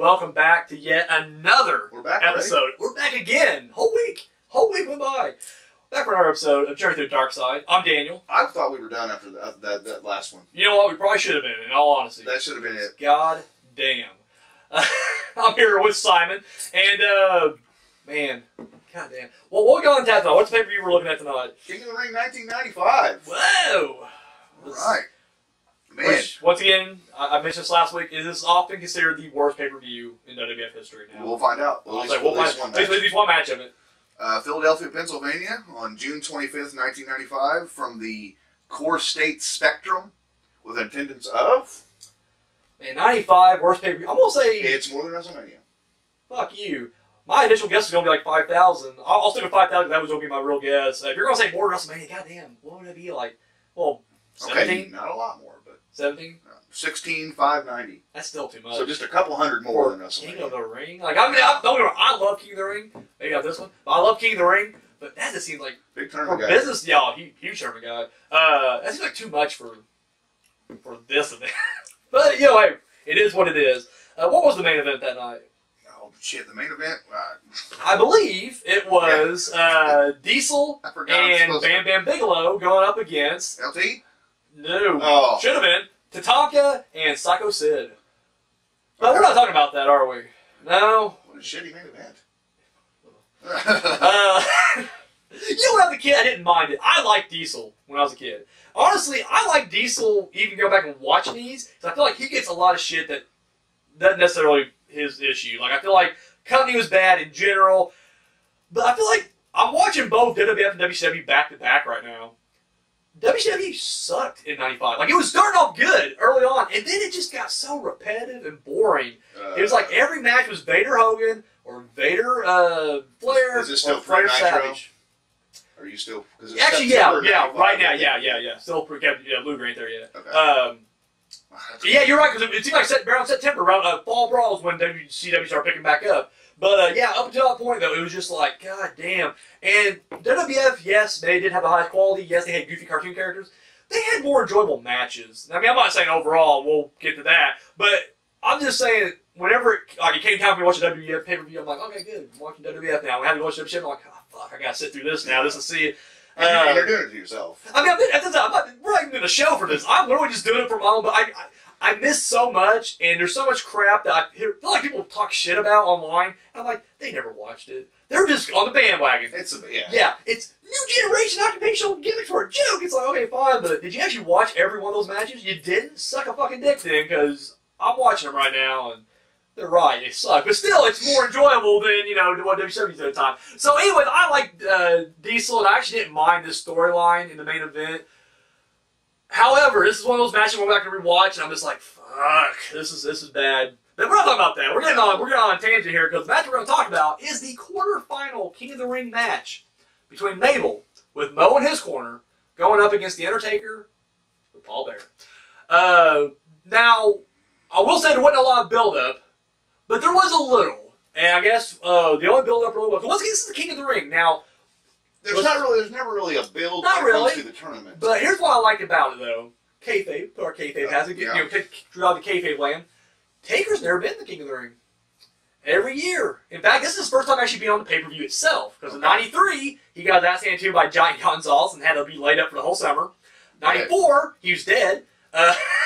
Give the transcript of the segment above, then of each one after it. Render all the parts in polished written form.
welcome back to yet another episode. Already? We're back again. Whole week went by. Back for another episode of Journey Through the Darkside. I'm Daniel. I thought we were done after that last one. You know what? We probably should have been, in all honesty. That should have been it. God damn. I'm here with Simon, and, man, god damn. Well, what we got on tap tonight? What's the pay-per-view we're looking at tonight? King of the Ring 1995. Whoa! Right. Man. Which, once again, I mentioned this last week, is this often considered the worst pay-per-view in WWF history now? We'll find out. We'll at least one match of it. Philadelphia, Pennsylvania, on June 25th, 1995, from the Core State Spectrum, with an attendance of... Man, 95, worst pay-per-view. I'm going to say... It's more than WrestleMania. Fuck you. My initial guess is going to be like 5,000. I'll stick with 5,000. That was going to be my real guess. If you're going to say more than WrestleMania, goddamn, what would it be like? Well, 17? Okay, not a lot more, but... 17? 16,590. That's still too much. So just a couple hundred more than WrestleMania. King of the Ring? Like, don't get me wrong, I love King of the Ring. Maybe not this one. But I love King of the Ring. But that just seems like... Big tournament guy. Business, yeah, huge tournament guy. That seems like too much for this event. But, you know, hey, it is what it is. What was the main event that night? Oh, shit, the main event? I believe it was Diesel and Bam Bam Bigelow going up against... LT? No. Oh. Should have been. Tatanka and Psycho Sid. But we're not talking about that, are we? No. What a shitty main event. You know, when I was a kid, I didn't mind it. I liked Diesel when I was a kid. Honestly, I like Diesel even go back and watch these, because I feel like he gets a lot of shit that not necessarily his issue. Like, I feel like company was bad in general, but I feel like I'm watching both WWF and WCW back to back right now. WCW sucked in 95. Like, it was starting off good early on, and then it just got so repetitive and boring. It was like every match was Vader Hogan, or Vader Flair, Is it still or Flair Savage? Are you still... Actually, yeah, right now, yeah. Still, Luger ain't there yet. Okay. Yeah, you're right, because it seemed like around September, around Fall Brawls, when WCW started picking back up. But, yeah, up until that point, though, it was just like, god damn. And WWF, yes, they did have the highest quality. Yes, they had goofy cartoon characters. They had more enjoyable matches. I mean, I'm not saying overall, we'll get to that. But I'm just saying, whenever it came time for me to watch a WWF pay-per-view, I'm like, okay, good, I'm watching WWF now. When I have to watch WWF, I'm like, oh, fuck, I got to sit through this now. This is see it. And you're doing it to yourself. I mean, we're not even doing a show for this. I'm literally just doing it for my own, but I miss so much, and there's so much crap that I feel like people talk shit about online. I'm like, they never watched it. They're just on the bandwagon. Yeah, it's new generation occupational gimmicks for a joke. It's like, okay, fine, but did you actually watch every one of those matches? You didn't? Suck a fucking dick then, because I'm watching them right now, and they're right, they suck. But still, it's more enjoyable than, you know, what WCW did at the time. So anyways, I like Diesel, and I actually didn't mind this storyline in the main event. However, this is one of those matches where I'm back to rewatch, and I'm just like, fuck, this is bad. But we're not talking about that. We're getting on a tangent here, because the match we're going to talk about is the quarterfinal King of the Ring match between Mabel, with Mo in his corner, going up against the Undertaker with Paul Bearer. Now, I will say there wasn't a lot of build-up, but there was a little. And I guess the only build-up really was, once again, this is the King of the Ring. Now, There's never really a build not really to the tournament. But here's what I liked about it, though. Kayfabe, our kayfabe has it. Yeah. You know, throughout the kayfabe land, Taker's never been the King of the Ring. Every year. In fact, this is his first time actually being on the pay-per-view itself. Because in '93, he got his ass handed to him by Giant Gonzalez and had to be laid up for the whole summer. '94, he was dead.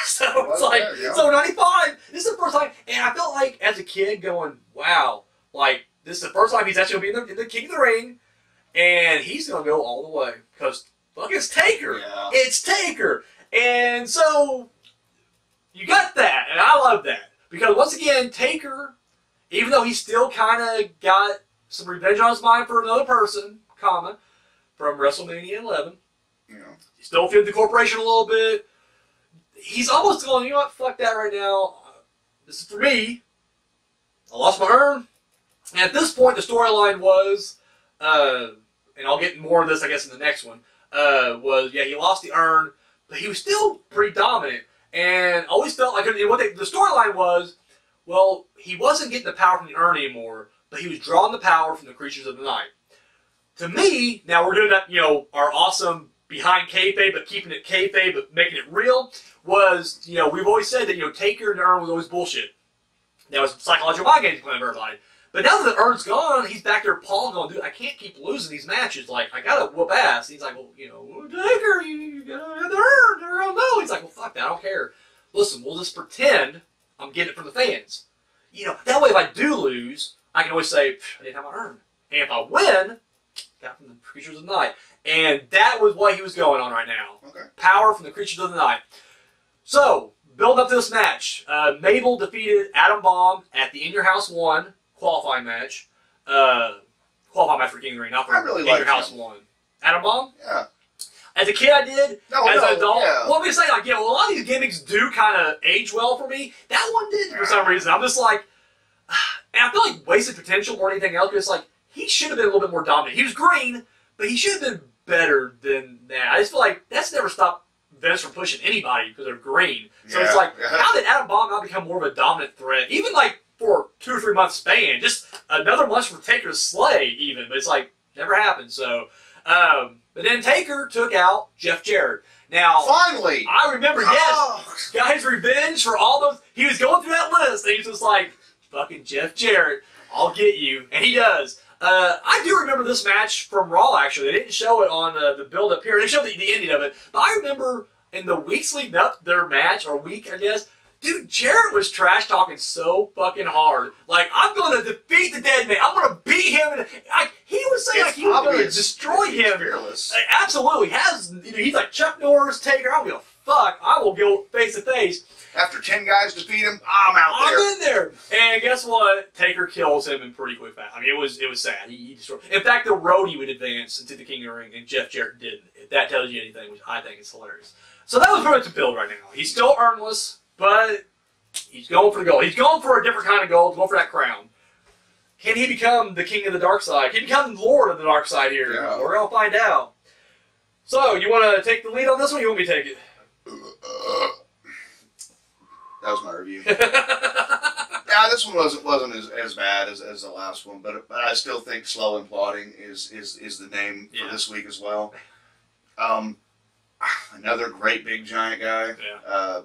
So it's like, so '95, this is the first time, and I felt like as a kid going, wow, like this is the first time he's actually going to be in the King of the Ring. And he's going to go all the way. Because, look, it's Taker. Yeah. It's Taker. And so, you got that. And I love that. Because, once again, Taker, even though he still kind of got some revenge on his mind for another person, from WrestleMania 11. Yeah. He still feels the corporation a little bit. He's almost going, you know what, fuck that right now. This is for me. I lost my urn. And at this point, the storyline was... and I'll get more of this, I guess, in the next one, he lost the urn, but he was still pretty dominant, and always felt like, the storyline was, well, he wasn't getting the power from the urn anymore, but he was drawing the power from the creatures of the night. To me, now we're doing that, you know, our awesome behind kayfabe, but keeping it kayfabe, but making it real, was, you know, we've always said that, you know, Taker and the urn was always bullshit. That was psychological mind games playing everybody. But now that the Urn's gone, he's back there, Paul, going, dude, I can't keep losing these matches. Like, I gotta whoop ass. And he's like, well, you know, Taker, you gotta have the Urn. They're gonna know. He's like, well, fuck that. I don't care. Listen, we'll just pretend I'm getting it from the fans. You know, that way if I do lose, I can always say, I didn't have my Urn. And if I win, got from the Creatures of the Night. And that was what he was going on right now. Okay. Power from the Creatures of the Night. So, build up to this match. Mabel defeated Adam Bomb at the In Your House 1 qualifying match. Qualifying match for King of the Ring, not for In Your House 1. Adam Bomb? Yeah. As a kid, I did. No, as an adult, yeah. well, I'm just saying, like, yeah, well, a lot of these gimmicks do kind of age well for me. That one didn't for some reason. I'm just like, and I feel like wasted potential more than anything else. Because like he should have been a little bit more dominant. He was green, but he should have been better than that. I just feel like that's never stopped Vince from pushing anybody because they're green. So it's like, how did Adam Bomb not become more of a dominant threat? Even like for 2 or 3 months span, just another month for Taker to slay even. But it's like, never happened. So, but then Taker took out Jeff Jarrett. Now, finally, I remember, yes, got his revenge for all those. He was going through that list, and he was just like, fucking Jeff Jarrett, I'll get you. And he does. I do remember this match from Raw, actually. They didn't show it on the build-up here. They showed the ending of it. But I remember in the weeks leading up their match, or week, I guess, dude, Jarrett was trash-talking so fucking hard. Like, I'm going to defeat the dead man. I'm going to beat him. And he was saying like he was going to destroy him. Fearless. Absolutely. He's like Chuck Norris, Taker. I don't give a fuck. I will go face-to-face. After 10 guys defeat him, I'm out there. I'm in there. And guess what? Taker kills him in pretty quick fashion. I mean, it was sad. He destroyed. In fact, the roadie would advance into the King of the Ring, and Jeff Jarrett didn't. If that tells you anything, which I think is hilarious. So that was pretty much the build right now. He's still earnless, but he's going for the gold. He's going for a different kind of gold. He's going for that crown. Can he become the King of the Dark Side? Can he become Lord of the Dark Side here? Yeah. We're going to find out. So, you want to take the lead on this one, or you want me to take it? That was my review. Yeah, this one wasn't as bad as the last one, but I still think Slow and Plodding is the name for this week as well. Another great big giant guy. Yeah.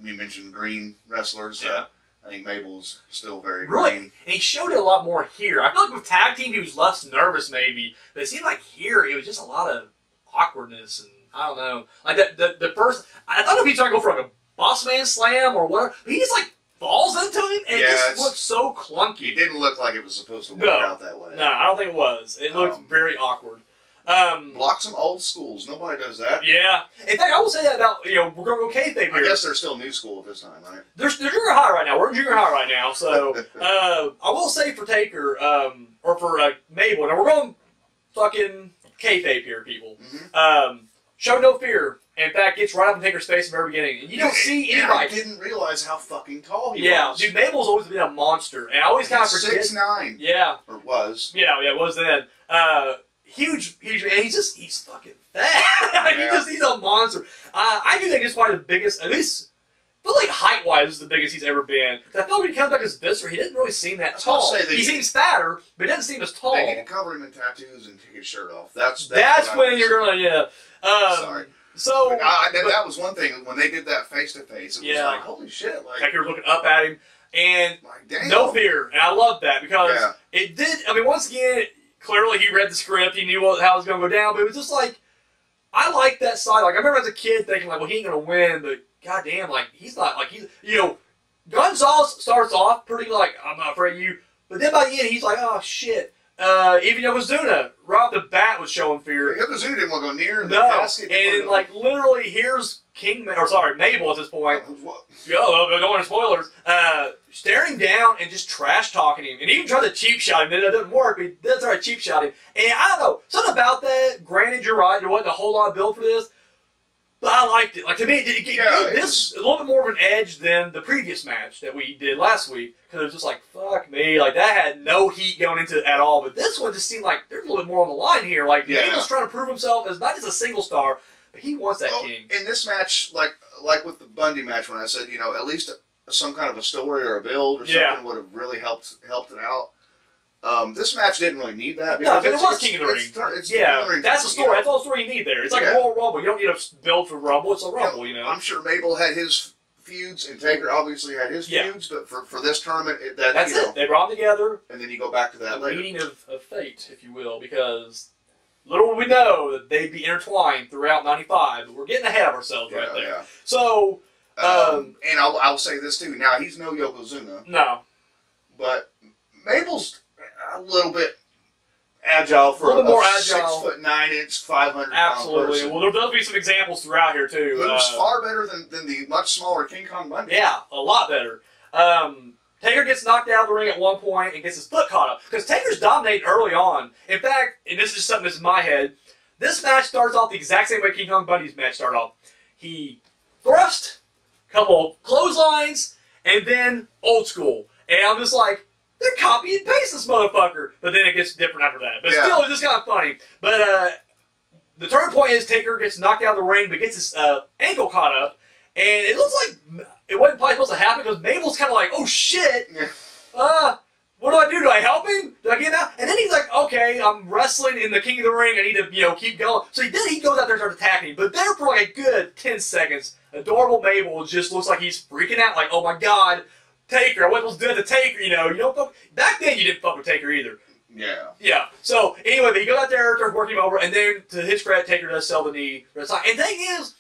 We mentioned green wrestlers. Yeah. I think Mabel's still very Really? green. And he showed it a lot more here. I feel like with tag team, he was less nervous maybe, but it seemed like here it was just a lot of awkwardness and I don't know. Like the first, I thought if he was trying to go for like a boss man slam or whatever, but he just like falls into him and it just looked so clunky. It didn't look like it was supposed to work out that way. No, I don't think it was. It looked very awkward. Block some old schools. Nobody does that. Yeah. In fact, I will say that about, we're going to go kayfabe here. I guess they're still new school at this time, right? They're junior high right now. We're in junior high right now. So, I will say for Taker, or for Mabel, now we're going fucking kayfabe here, people. Mm-hmm. Show no fear. In fact, gets right up in Taker's face in the very beginning. And you don't see anybody. I didn't realize how fucking tall he was. Yeah, dude, Mabel's always been a monster. And I always kind of forget. 6'9". Yeah. Or was. Yeah, it was then. Huge, and he's fucking fat. He's a monster. I do think it's probably the biggest, at least, I feel like height-wise is the biggest he's ever been. I feel like when he comes back as Visser, he doesn't really seem that tall. He seems fatter, but he doesn't seem as tall. They need to cover him in tattoos and take his shirt off. That's when you're gonna, sorry. So that was one thing when they did that face-to-face. It was like, holy shit! Like you're looking up at him, and like, damn. No fear, and I love that because it did. I mean, once again. Clearly, he read the script. He knew how it was going to go down. But it was just like, I like that side. Like, I remember as a kid thinking, like, well, he ain't going to win. But, goddamn, like, he's not, like, Gonzalez starts off pretty, like, I'm not afraid of you. But then by the end, he's like, oh, shit. Even Yokozuna, right off the bat, was showing fear. Yokozuna didn't want to go near the casket. And, like, literally, here's Mabel at this point. Going into spoilers. Staring down and just trash-talking him. And even tried to cheap shot him. It didn't work, but he did try to cheap shot him. And I don't know, something about that, granted, you're right, there wasn't a whole lot of build for this, but I liked it. Like, to me, it gave this a little bit more of an edge than the previous match that we did last week. Because it was just like, fuck me. Like, that had no heat going into it at all. But this one just seemed like there's a little bit more on the line here. Like, Mabel's trying to prove himself as not just a single star, but he wants that king. In this match, like with the Bundy match, when I said, at least some kind of a story or a build or something would have really helped it out. This match didn't really need that. No, but it was King of the Ring. That's the story. That's all the story you need there. It's like a Royal Rumble. You don't need a build for Rumble. It's a Rumble, I'm sure Mabel had his feuds, and Taker obviously had his feuds, but for this tournament, that's it. They brought them together. And then you go back to that later. Meeting of fate, if you will, because little will we know that they'd be intertwined throughout '95, but we're getting ahead of ourselves right there. Yeah. So, and I'll say this too. Now, he's no Yokozuna. No. But Mabel's a little bit agile for a more agile 6'9", 500 pound Absolutely. person. Well, there'll be some examples throughout here too. Moves far better than the much smaller King Kong Bundy. Yeah, a lot better. Taker gets knocked out of the ring at one point and gets his foot caught up because Taker's dominating early on. In fact, and this is something that's in my head, this match starts off the exact same way King Kong Bundy's match started off. He thrust, couple clotheslines, and then old school. And I'm just like, they're copy and paste this motherfucker. But then it gets different after that. But still, it's just kind of funny. But the turning point is Taker gets knocked out of the ring, but gets his ankle caught up. And it looks like it wasn't probably supposed to happen because Mabel's kind of like, oh shit. What do I do? Do I help him? Do I get him out? And then he's like, okay, I'm wrestling in the King of the Ring. I need to, keep going. So he goes out there and starts attacking him. But there for like a good 10 seconds, adorable Mabel just looks like he's freaking out. Like, oh my God, Taker. I wasn't supposed to do it to Taker. You don't fuck. Back then, you didn't fuck with Taker either. Yeah. Yeah. So anyway, he goes out there, starts working him over, and then to his credit, Taker does sell the knee. And the thing is,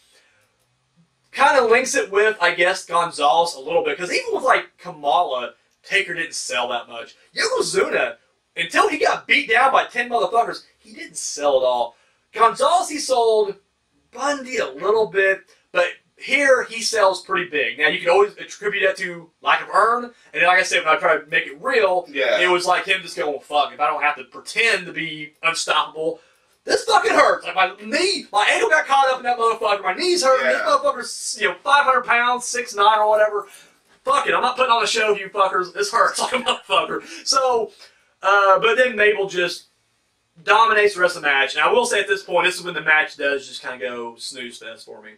kind of links it with, I guess, Gonzalez a little bit. Because even with, like, Kamala, Taker didn't sell that much. Yokozuna, until he got beat down by 10 motherfuckers, he didn't sell at all. Gonzalez, he sold. Bundy a little bit. But here, he sells pretty big. Now, you can always attribute that to lack of earn. And then, like I said, when I try to make it real, it was like him just going, well, fuck, if I don't have to pretend to be unstoppable, this fucking hurts. Like, my ankle got caught up in that motherfucker. My knees hurt. This motherfucker's, 500 pounds, 6'9" or whatever. Fuck it, I'm not putting on a show, you fuckers. This hurts like a motherfucker. So, but then Mabel just dominates the rest of the match. And I will say at this point, this is when the match does just kind of go snooze fest for me.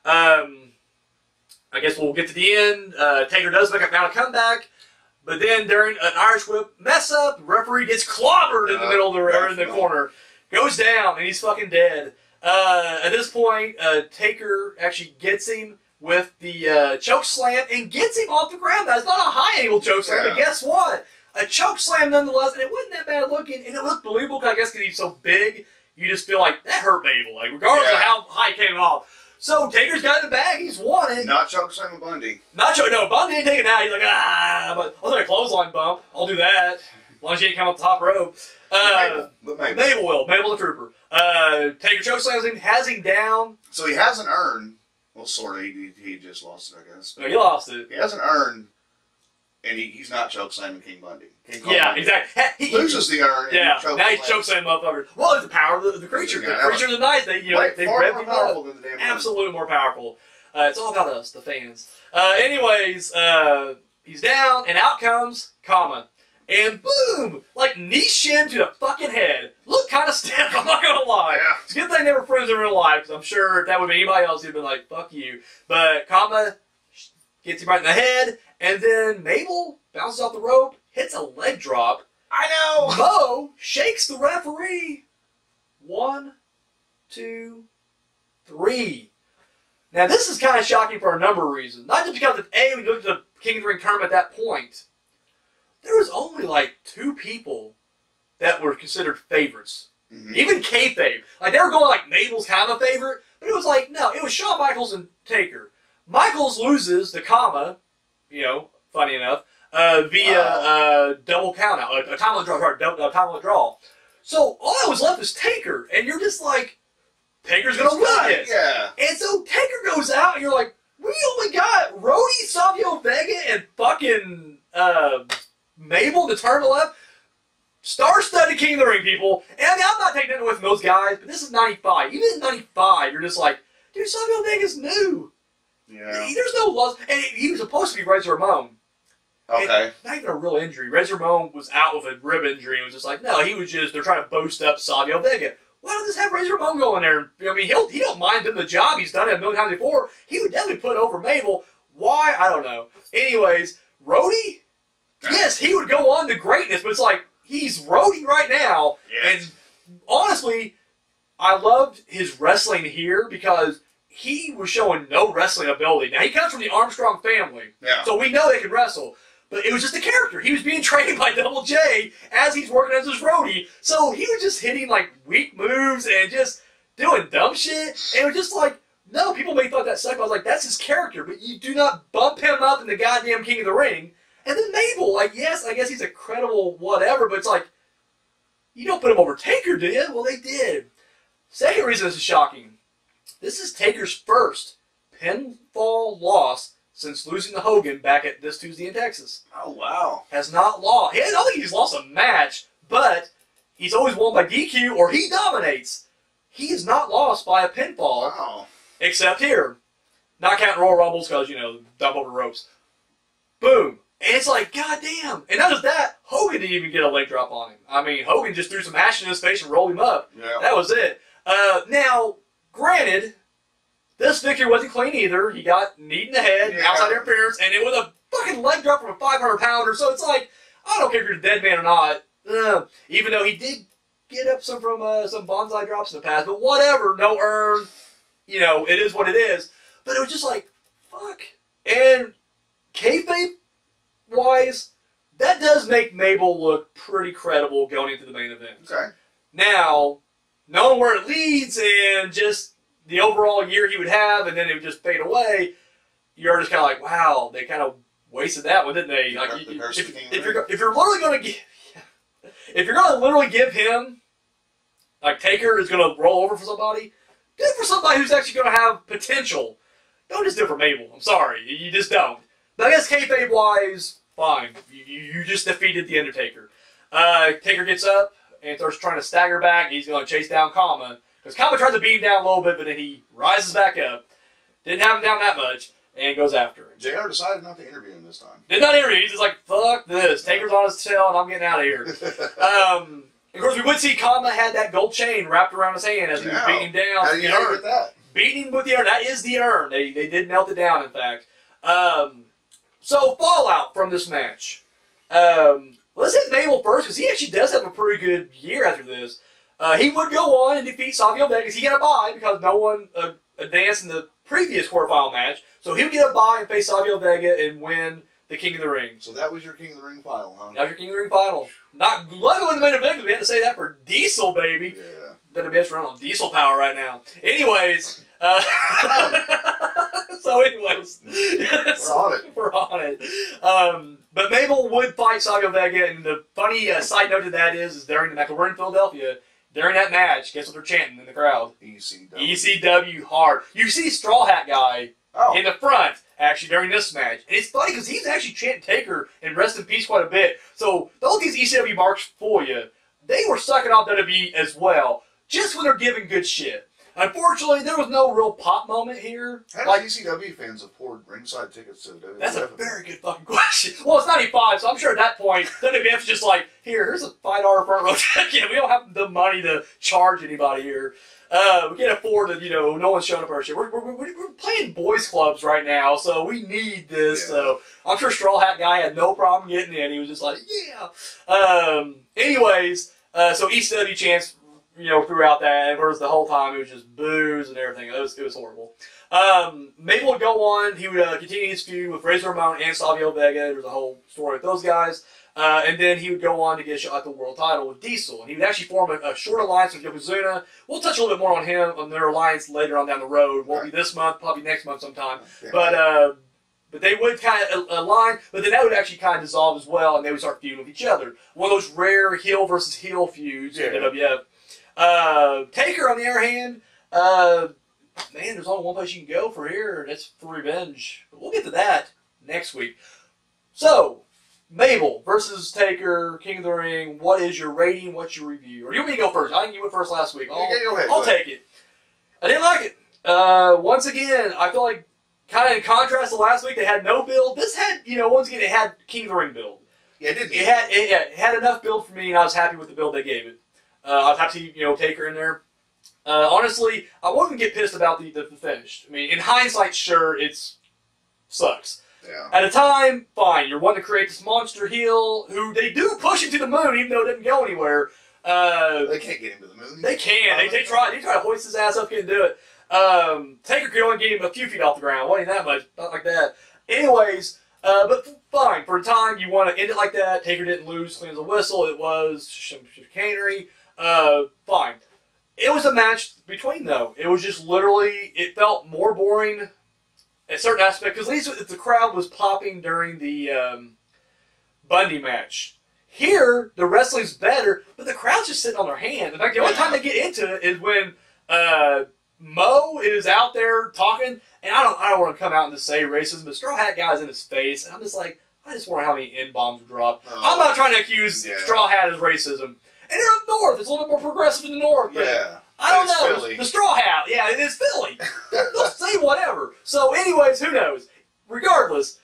I guess we'll get to the end. Taker does make a comeback. But then during an Irish whip mess up, the referee gets clobbered in the middle of or in the corner. Goes down, and he's fucking dead. At this point, Taker actually gets him with the choke slam and gets him off the ground. Now, it's not a high angle choke slam, but guess what? A choke slam nonetheless, and it wasn't that bad looking, and it looked believable, I guess, because he's so big, you just feel like, that hurt Mabel, like, regardless of how high it came off. So, Taker's got in the bag, he's won it. Not choke slam Bundy. No, Bundy didn't take it out, he's like, but I'll do a clothesline bump, I'll do that, as long as you ain't come up the top rope. Mabel will, Mabel the Trooper. Taker choke slams him, has him down. So he has an earn. Well, sort of. He just lost it, I guess. No, he lost it. He has an earn, and he's not choke slamming King Bundy. Bundy. Exactly. He loses the earn. Yeah. Now he's choke slamming motherfuckers. Well, it's the power of the creature. The creature of the night. They far more powerful than the damn Absolutely more powerful. It's all about us, the fans. Anyways, he's down, and out comes Kama. And boom! Like knee shin to the fucking head. Look kind of stiff, I'm not gonna lie. Yeah. It's a good thing they were friends in real life, because I'm sure if that would be anybody else, he'd been like, fuck you. But Kama gets him right in the head, and then Mabel bounces off the rope, hits a leg drop. I know! Mo shakes the referee. 1, 2, 3. Now this is kind of shocking for a number of reasons. Not just because of A, we looked at the King of the Ring tournament at that point. There was only like 2 people that were considered favorites. Even kayfabe. Like they were going like Mabel's kind of a favorite, but it was like, no, it was Shawn Michaels and Taker. Michaels loses to Kama, funny enough, via double count out, a time limit draw. So all that was left is Taker, and you're just like, Taker's gonna win this. Yeah. And so Taker goes out, and you're like, we only got Rody, Savio Vega, and fucking Mabel to turn left. Star-studded King of the Ring, people. And I mean, I'm not taking it away from those guys, but this is 95. Even in 95, you're just like, dude, Savio Vega's new. Yeah. There's no loss. And he was supposed to be Razor Ramon. Okay. And not even a real injury. Razor Ramon was out with a rib injury and was just like, no, they're trying to boast up Savio Vega. Why don't just have Razor Ramon go in there? I mean, he don't mind doing the job. He's done it a million times before. He would definitely put over Mabel. Why? I don't know. Anyways, Rody? Yes, he would go on to greatness, but it's like, he's Rody right now. Yes. And honestly, I loved his wrestling here because he was showing no wrestling ability. Now, he comes from the Armstrong family, so we know they can wrestle. But it was just a character. He was being trained by Double J as he's working as his roadie. So he was just hitting, like, weak moves and just doing dumb shit. And it was just like, no, people may have thought that sucked. I was like, that's his character. But you do not bump him up in the goddamn King of the Ring. And then Mabel, like, yes, I guess he's a credible whatever. But it's like, you don't put him over Taker, do you? Well, they did. Second reason this is shocking. This is Taker's first pinfall loss since losing to Hogan back at this Tuesday in Texas. Oh, wow. Has not lost. I don't think he's lost a match, but he's always won by DQ or he dominates. He has not lost by a pinfall. Wow. Except here. Not counting Royal Rumbles because, you know, dump over ropes. Boom. And it's like, goddamn. And not just that, Hogan didn't even get a leg drop on him. I mean, Hogan just threw some ash in his face and rolled him up. Yeah. That was it. Now, granted, this victory wasn't clean either. He got kneed in the head, outside interference, and it was a fucking leg drop from a 500-pounder. So it's like, I don't care if you're a dead man or not. Even though he did get up some from some bonsai drops in the past, but whatever, no earn. You know, it is what it is. But it was just like, fuck. And kayfabe-wise, that does make Mabel look pretty credible going into the main event. Okay. Now, knowing where it leads and just the overall year he would have, and then it would just fade away, you're just kind of like, wow, they kind of wasted that one, didn't they? Like, if you're literally going to give, if you're going to literally give him, like Taker is going to roll over for somebody, do it for somebody who's actually going to have potential. Don't just do it for Mabel. I'm sorry, you just don't. But I guess kayfabe wise, fine. You just defeated the Undertaker. Taker gets up and starts trying to stagger back. He's going to chase down Kama. Because Kama tries to beat him down a little bit, but then he rises back up. Didn't have him down that much, and goes after him. JR decided not to interview him this time. Did not interview. He's just like, fuck this. Taker's on his tail, and I'm getting out of here. Of course, we would see Kama had that gold chain wrapped around his hand as he was beating him down. How do you know with that? Beating him with the urn. That is the urn. They did melt it down, in fact. So, fallout from this match. Let's hit Mabel first, because he actually does have a pretty good year after this. He would go on and defeat Savio Vega, because he got a bye, because no one advanced in the previous quarterfinal match. So he would get a bye and face Savio Vega and win the King of the Ring. So that was your King of the Ring final, huh? That was your King of the Ring final. Not luckily in the main event, because we had to say that for Diesel, baby. Yeah. Better be running on Diesel power right now. Anyways, so anyways, we're on it. But Mabel would fight Savio Vega, and the funny side note to that is during the match, we're in Philadelphia, during that match, guess what they're chanting in the crowd? ECW. ECW hard. You see Straw Hat Guy in the front, actually, during this match. And it's funny, because he's actually chanting Taker and Rest in Peace quite a bit. So, those these ECW marks for you, they were sucking off WWE as well, just when they're giving good shit. Unfortunately, there was no real pop moment here. How many ECW fans afford ringside tickets to WWE? That's a very good fucking question. Well, it's 95, so I'm sure at that point, WWF's just like, here's a $5 front row ticket. We don't have the money to charge anybody here. We can't afford it, you know, no one's showing up our shit. We're playing boys clubs right now, so we need this. Yeah. So I'm sure Straw Hat Guy had no problem getting in. He was just like, yeah. Anyways, so ECW chants, you know, throughout that, whereas the whole time it was just booze and everything. It was horrible. Mabel would go on. He would continue his feud with Razor Ramon and Savio Vega. There was a whole story with those guys. And then he would go on to get a shot at the world title with Diesel. And he would actually form a short alliance with Yokozuna. We'll touch a little bit more on him, on their alliance later on down the road. Won't be this month, probably next month sometime. Yeah. But they would kind of align, but then that would actually kind of dissolve as well, and they would start feuding with each other. One of those rare heel versus heel feuds in WWF. Taker, on the other hand, man, there's only one place you can go for here, and that's for revenge. But we'll get to that next week. So, Mabel versus Taker, King of the Ring. What is your rating? What's your review? Or do you want me to go first? I think you went first last week. I'll take it. I didn't like it. Once again, I feel like, kind of in contrast to last week, they had no build. This had, you know, once again, it had King of the Ring build. Yeah, it did. It had enough build for me, and I was happy with the build they gave it. I was happy to, you know, Taker in there. Honestly, I wouldn't get pissed about the finish. I mean, in hindsight, sure, it's sucks. Yeah. At a time, fine. You're wanting to create this monster heel who they do push into the moon, even though it didn't go anywhere. They can't get him to the moon. They can. They try to hoist his ass up, couldn't do it. Taker could only get him a few feet off the ground. Wasn't that much. Not like that. Anyways, but fine. For a time, you want to end it like that. Taker didn't lose clean as a whistle. It was some chicanery. Fine. It was a match between, though. It was just literally, it felt more boring at certain aspects. Because at least the crowd was popping during the Bundy match. Here, the wrestling's better, but the crowd's just sitting on their hands. In fact, the only time they get into it is when Mo is out there talking, and I don't want to come out and just say racism, but Straw Hat Guy's in his face, and I'm just like, I just wonder how many N-bombs were dropped. I'm not trying to accuse Straw Hat of racism. And they're up north. It's a little bit more progressive in the north. Yeah. I don't know. Philly. The Straw Hat. Yeah, it is Philly. They'll say whatever. So, anyways, who knows? Regardless,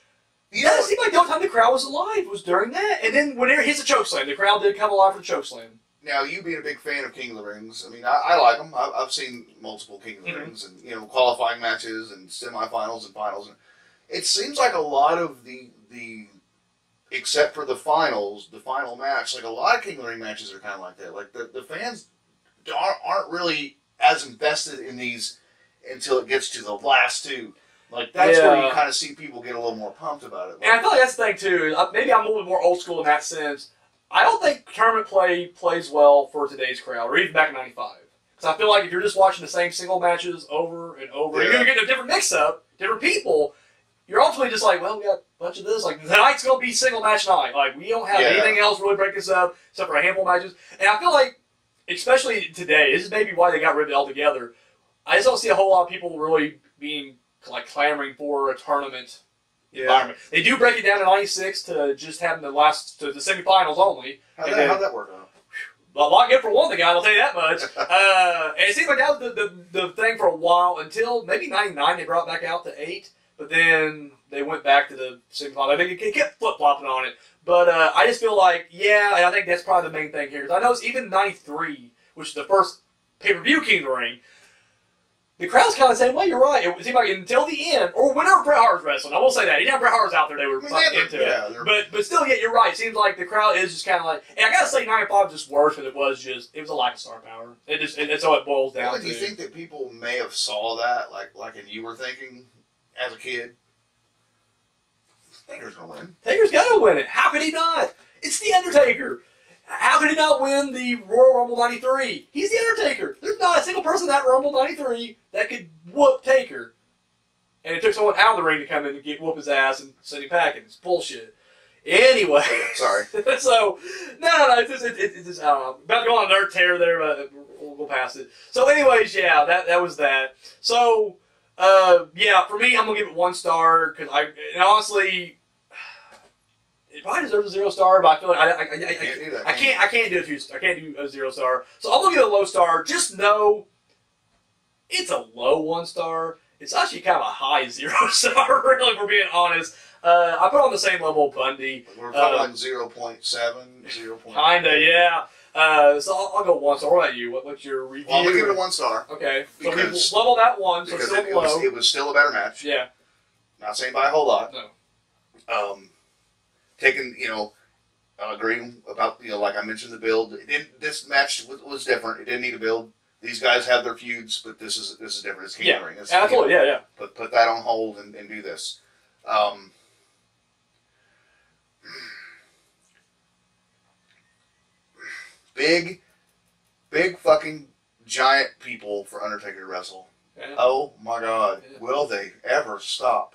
it seemed like the only time the crowd was alive was during that. And then when it hits a chokeslam, the crowd did come alive for the chokeslam. Now, you being a big fan of King of the Rings, I mean, I like them. I've seen multiple King of the Rings and, qualifying matches and semifinals and finals. And it seems like a lot of the except for the final match, like a lot of King of the Ring matches are kind of like that. Like the fans aren't really as invested in these until it gets to the last two. Like that's where you kind of see people get a little more pumped about it. Like, and I feel like that's the thing too. Maybe I'm a little bit more old school in that sense. I don't think tournament play plays well for today's crowd, or even back in '95. Because I feel like if you're just watching the same single matches over and over, you're getting a different mix-up, different people. You're ultimately just like, well, we got a bunch of this. Like, tonight's going to be single match night. Like, we don't have anything else really break this up except for a handful of matches. And I feel like, especially today, this is maybe why they got rid of it altogether. I just don't see a whole lot of people really being, like, clamoring for a tournament environment. They do break it down to 96 to just having the semifinals only. How'd that work out? A lot good for one of the guys, I'll tell you that much. And it seemed like that was the thing for a while until maybe 99 they brought it back out to 8. But then they went back to the semifinal. I think it kept flip-flopping on it. But I just feel like, and I think that's probably the main thing here. I know it's even 93, which is the first pay-per-view King of the Ring. The crowd's kind of saying, well, you're right. It seemed like until the end, or whenever Bret Hart was wrestling, I will say that. Anytime Bret Hart was out there, they were fucking into it. But still, you're right. It seems like the crowd is just kind of like, and I got to say 95 was just worse because it was a lack of star power. It's all it boils down to. Do you think that people may have saw that, and you were thinking, as a kid, Taker's gonna win. Taker's gotta win it. How could he not? It's the Undertaker. How could he not win the Royal Rumble '93? He's the Undertaker. There's not a single person in that Rumble '93 that could whoop Taker. And it took someone out of the ring to come in and whoop his ass and send him packing. It's bullshit. Anyway. Sorry. So, no. It's just, I don't know. About to go on a nerd tear there, but we'll go past it. So, anyways, that was that. So, for me, I'm gonna give it 1 star because honestly, it probably deserves a 0 star, but I feel like I can't do a 0 star. So I'm gonna give it a low star. Just know it's a low 1 star. It's actually kind of a high 0 star, really, if we're being honest. I put it on the same level of Bundy. We're talking like 0.7, 0. Kinda, yeah. So I'll go 1 star. What about you? What's your review? Well, I'm going to give it a 1 star. Okay. So we level that 1, so still below. It was still a better match. Yeah. Not saying by a whole lot. No. Taking, agreeing about, like I mentioned, the build. This match was different. It didn't need a build. These guys have their feuds, but this is different. It's King of the Ring. Absolutely, yeah. Put that on hold and do this. Big fucking giant people for Undertaker to wrestle. Yeah. Oh my God. Yeah. Will they ever stop?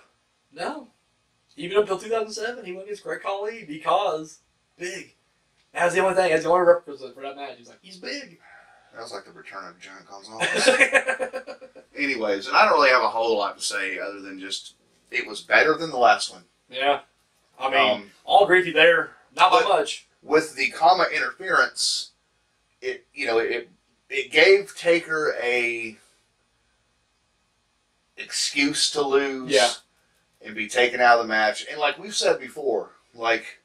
No. Even up until 2007, he went against Great Khali because big. That was the only thing. That's the only representative for that match. He's like, he's big. That was like the return of Giant Gonzalez. Anyways, and I don't really have a whole lot to say other than just it was better than the last one. Yeah. I mean, I'll agree with you there. Not by much. With the comma interference, it gave Taker a excuse to lose and be taken out of the match. And like we've said before, like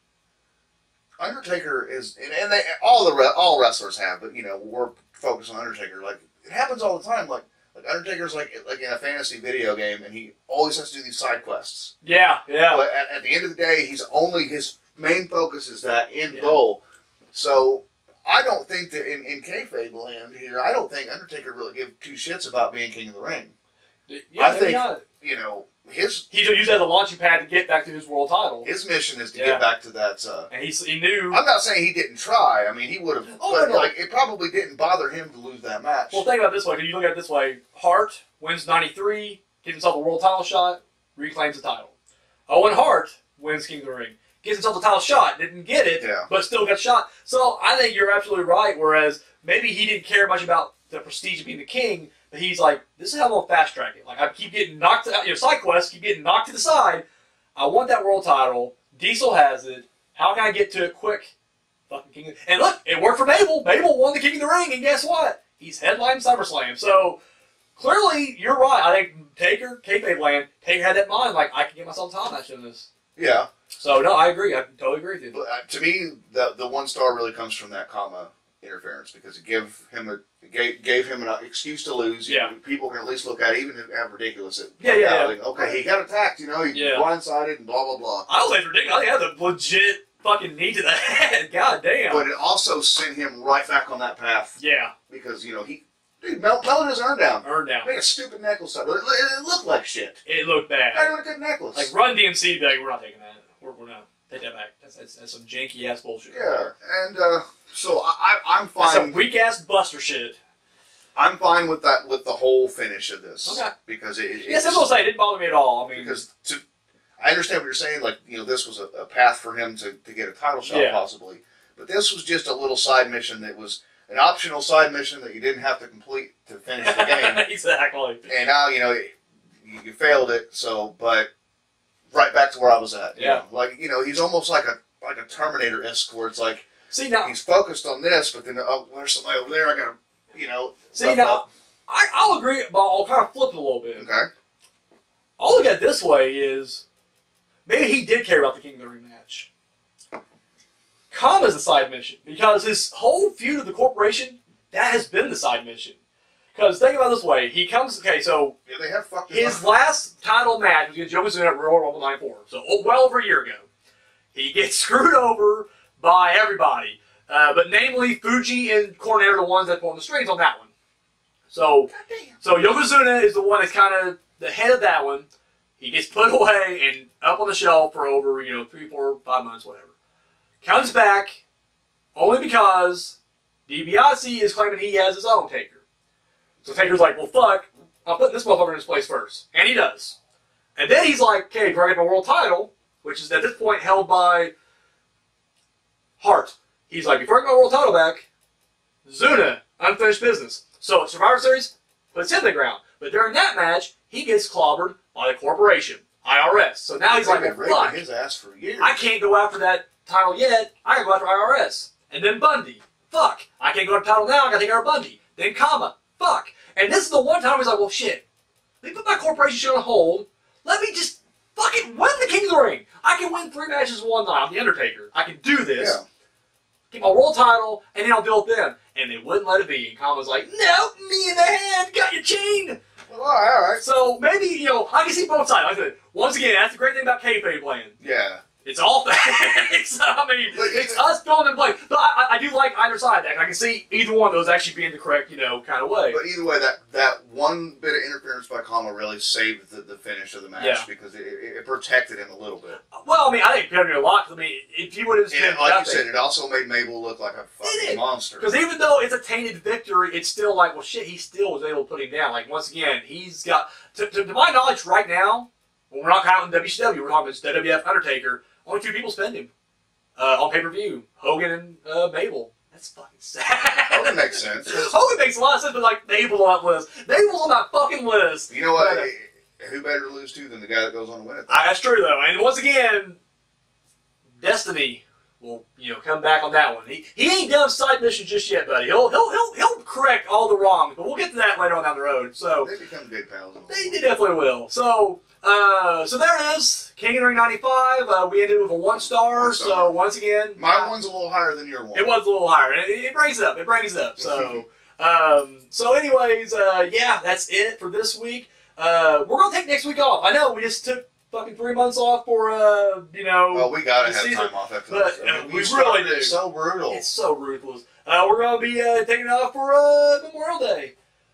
Undertaker is, and all wrestlers have, but we're focused on Undertaker. Like it happens all the time. Like Undertaker's like in a fantasy video game, and he always has to do these side quests. Yeah. But at the end of the day, his main focus is that end goal. So I don't think that in kayfabe land here, I don't think Undertaker really give two shits about being King of the Ring. Yeah, I think, you know, he used that as a launching pad to get back to his world title. His mission is to get back to that. And he knew. I'm not saying he didn't try. I mean, he would have. But like, it probably didn't bother him to lose that match. Well, think about it this way. Because you look at it this way: Hart wins '93, gives himself a world title shot, reclaims the title. Owen Hart wins King of the Ring, gives himself a title shot, didn't get it, but still got shot. So I think you're absolutely right. Whereas maybe he didn't care much about the prestige of being the king. But he's like, this is how I'm going to fast track it. Like, I keep getting knocked out, side quests keep getting knocked to the side. I want that world title. Diesel has it. How can I get to it quick? Fucking King of... And look, it worked for Mabel. Mabel won the King of the Ring, and guess what? He's headlining SummerSlam. So, clearly, you're right. I think Taker, kayfabe land, Taker had that in mind. Like, I can get myself a title match in this. Yeah. So, no, I agree. I totally agree with you. But, to me, the 1 star really comes from that comma interference, because it gave him an excuse to lose. People can at least look at it, even how ridiculous it. Okay, he got attacked. He blindsided and blah blah blah. I don't think it's ridiculous. I think that's a legit fucking knee to the head. God damn. But it also sent him right back on that path. Yeah. Because Melon has earned down. Made a stupid necklace out of it. It looked like shit. It looked bad. I don't get a necklace. Like Run DMC, be like, we're not taking that. We're not. Take that back. That's some janky ass bullshit. Yeah, and so I'm fine. That's some weak ass Buster shit. I'm fine with that, with the whole finish of this. Okay. Because it yes, I will say it didn't bother me at all. I mean, because I understand what you're saying. Like, this was a path for him to get a title shot possibly, but this was just a little side mission that was an optional side mission that you didn't have to complete to finish the game. Exactly. And now you failed it. So, but. Right back to where I was at. Like, he's almost like a Terminator-esque, where it's like, he's focused on this, but then, there's somebody over there, I gotta, See, now, I'll agree, but I'll kind of flip it a little bit. Okay. I'll look at it this way is, maybe he did care about the King of the Ring match. Kama's the side mission, because his whole feud of the corporation, that has been the side mission. Because think about it this way, he comes, so they have fucked his last title match was against Yokozuna at Royal Rumble 94, so well over a year ago. He gets screwed over by everybody, but namely Fuji and Cornette are the ones that pull the strings on that one. So Yokozuna is the one that's kind of the head of that one. He gets put away and up on the shelf for over 3, 4, 5 months, whatever. Comes back only because DiBiase is claiming he has his own Taker. So Taker's like, well, fuck, I'm putting this motherfucker in his place first. And he does. And then he's like, okay, before I get my world title, which is at this point held by Hart. He's like, before I get my world title back, Zuna, unfinished business. So at Survivor Series, puts him in the ground. But during that match, he gets clobbered by the corporation, IRS. So now he's like, well, fuck, his ass for years. I can't go after that title yet. I gotta go after IRS. And then Bundy. Fuck, I can't go after the title now. I gotta take care of Bundy. Then Kama. Fuck. And this is the one time he's like, well, shit. Let me put my corporation shit on hold. Let me just fucking win the King of the Ring. I can win 3 matches in one night. I'm the Undertaker. I can do this. Yeah. Get my world title, and then I'll deal with them. And they wouldn't let it be. And Kama's like, no, me in the hand. Got you chained. Well, all right. So maybe, I can see both sides. Like I said, once again, that's the great thing about kayfabe land. Yeah. It's all facts. I mean, it's us filling and playing. But I do like either side of that. I can see either one of those actually being the correct, kind of way. But either way, that one bit of interference by Kama really saved the finish of the match because it protected him a little bit. Well, I mean, I think it protected him a lot. I mean, if you would have said, like you said, it also made Mabel look like a fucking monster. Because even though it's a tainted victory, it's still like, well, shit, he still was able to put him down. Like, once again, he's got, to my knowledge right now, when we're not counting WCW, we're talking about WWF Undertaker, only 2 people spend him on pay-per-view. Hogan and Mabel. That's fucking sad. Hogan makes sense. Hogan makes a lot of sense, but like, Mabel on that list. Mabel's on that fucking list. You know what? Who better to lose to than the guy that goes on to win it? That's true, though. And once again, Destiny will, come back on that one. He ain't done side missions just yet, buddy. He'll correct all the wrongs, but we'll get to that later on down the road. So they become good pals. They definitely will. So there it is. King of the Ring 95. We ended with a 1 star. So once again, my one's a little higher than your one. It was a little higher. It brings it up. It brings it up. So anyways, yeah, that's it for this week. We're gonna take next week off. I know we just took fucking 3 months off for, you know. Well, we gotta have season. time off after But, this. I mean, we really do. It's so brutal. It's so ruthless. We're going to be taking it off for Memorial Day.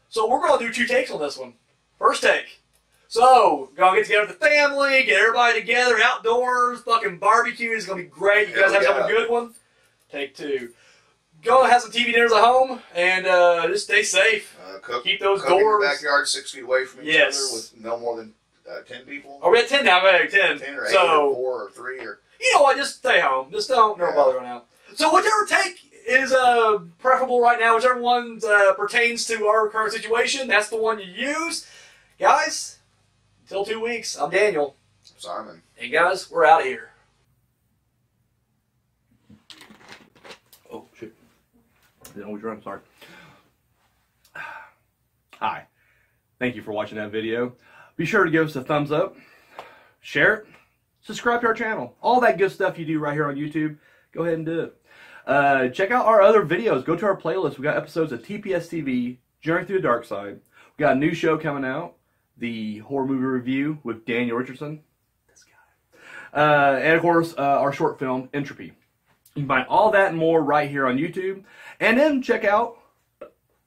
So we're going to do 2 takes on this one. First take. So, going to get together with the family, get everybody together, outdoors, fucking barbecue. It's going to be great. You guys have a good one? Take 2. Go have some TV dinners at home, and just stay safe. Keep those doors. In the backyard 6 feet away from each other with no more than 10 people. Oh, we're at 10 now. We're at 10. 10 or 8 so, or 4 or 3 or... You know what? Just stay home. Just don't bother going out. So whichever take is preferable right now, whichever one pertains to our current situation, that's the one you use. Guys, until 2 weeks, I'm Daniel. Simon. And guys, we're out of here. Oh, shit. Didn't always run, sorry. Hi. Thank you for watching that video. Be sure to give us a thumbs up, share it, subscribe to our channel. All that good stuff you do right here on YouTube, go ahead and do it. Check out our other videos. Go to our playlist. We got episodes of TPS TV, Journey Through the Darkside. We got a new show coming out, the horror movie review with Daniel Richardson. This guy. And of course, our short film, Entropy. You can find all that and more right here on YouTube. And then check out,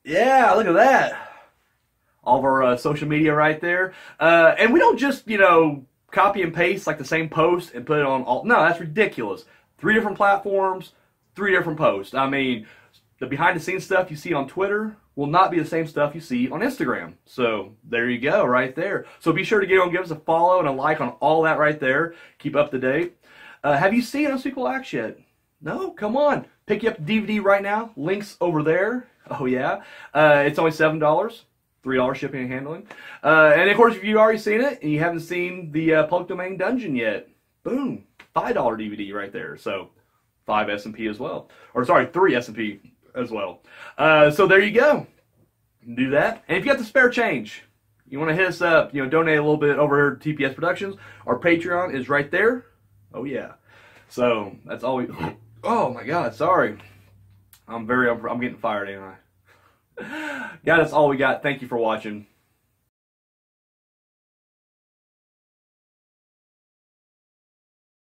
yeah, look at that. All of our social media right there. And we don't just, you know, copy and paste like the same post and put it on all. No, that's ridiculous. 3 different platforms, 3 different posts. I mean, the behind the scenes stuff you see on Twitter will not be the same stuff you see on Instagram. So there you go, right there. So be sure to get on, give us a follow and a like on all that right there. Keep up to date. Have you seen Unspeakable Acts yet? No? Come on. Pick you up the DVD right now. Links over there. Oh, yeah. It's only $7. $3 shipping and handling. And of course, if you've already seen it and you haven't seen the Public Domain Dungeon yet, boom, $5 DVD right there. So 5 S&P as well. Or sorry, 3 S&P as well. So there you go. Do that. And if you got the spare change, you want to hit us up, you know, donate a little bit over here to TPS Productions. Our Patreon is right there. Oh yeah. So that's all we. Oh my God, sorry. I'm getting fired, ain't I? Yeah, that's all we got. Thank you for watching.